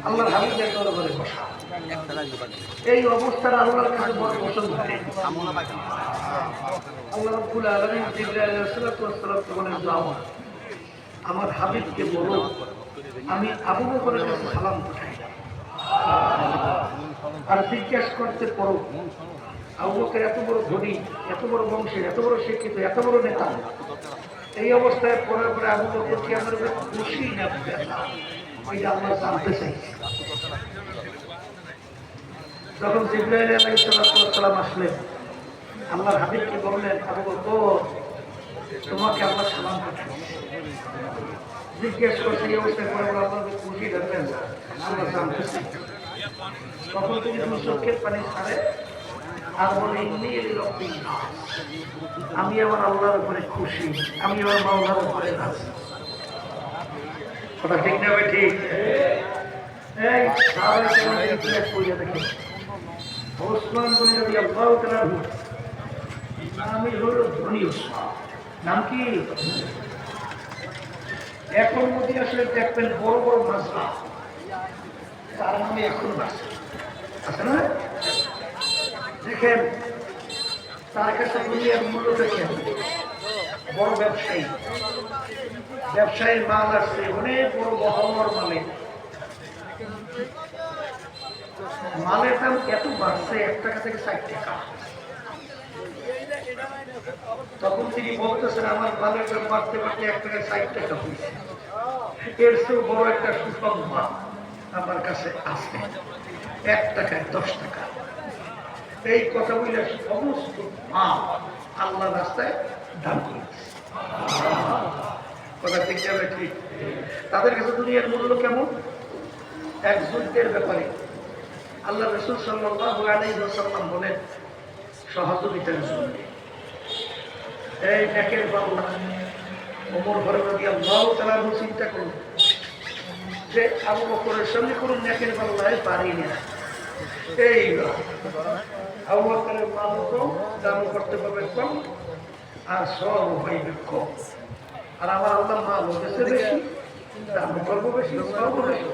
আল্লাহর হাবিবের দরবারে বসা। এই অবস্থার আল্লাহর কাছে বড় পছন্দ হয়। আল্লাহ রাব্বুল আলামিন জিবরাইল আলাইহিস সালাতু ওয়াস সালামকে বলেন, যাও আমার হাবিবকে বলো আমি আবু বকরের কাছে সালাম পাঠাই। আর জিজ্ঞেস করতে পারো আবু বকর এত বড় ধনী, এত বড় বংশের, এত বড় শিক্ষিত, এত বড় নেতা, এই অবস্থায় পরে পরে আবু বকর কি আমার খুশি না? ওইটা আমরা জানতে চাই। যখন জিবরাইল আলাইহিস সালাতু ওয়াস সালাম আসলেন, আল্লাহর হাবিবকে বললেন, আবু বকর তোমাকে আল্লাহ সালাম পাঠাই। জিজ্ঞেস করছে এই অবস্থায় পরে বলে আপনাদের খুশি দেখবেন আমরা জানতে চাই। তখন তিনি দুই চোখের পানি ছাড়ে আর বলে, আমি আমার আল্লাহর উপরে খুশি, আমি আমার মাওলার উপরে রাজি। কথা ঠিক না ভাই? ঠিক। এই ওসমান গনি রাদিয়াল্লাহু তাআলা আমি হলো ধনী ওসমান। নাম কি? এখন মধ্যে আসলে দেখবেন বড় বড় মাসলা তার নামে এখন আছে না? দেখেন তার কাছে দুনিয়ার মূল্য দেখেন। বড় ব্যবসায়ী, ব্যবসায়ীর মাল আসছে অনেক বড় বহর মালিক, মালের দাম এত বাড়ছে 1 টাকা থেকে 60 টাকা। তখন তিনি বলতেছেন আমার মালের দাম বাড়তে বাড়তে 1 টাকায় 60 টাকা হয়েছে। এর চেয়েও বড় একটা সুসংবাদ আমার কাছে আছে, 1 টাকায় 10 টাকা। এই কথা বলে সমস্ত মাল আল্লাহ রাস্তায় দান করেছে। কথা ঠিক যাবে? ঠিক। তাদের কাছে দুনিয়ার মূল্য কেমন? এক যুদ্ধের ব্যাপারে আল্লাহ রাসূল সাল্লাল্লাহু আলাইহি ওয়াসাল্লাম বলেন, সহযোগিতার জন্য এই নেকের পাল্লা ওমর ফারুক রাদিয়াল্লাহু তাআলা চিন্তা করুন যে আবু বকরের সঙ্গে কোনো নেকের পাল্লায় পারি না। এই আবু বকরের মাল কম, দাম করতে পারবে কম, আর সব হইবে কম। আর আমার আল্লাহ মাল হতেছে বেশি, দাম করবো বেশি, সব বেশি।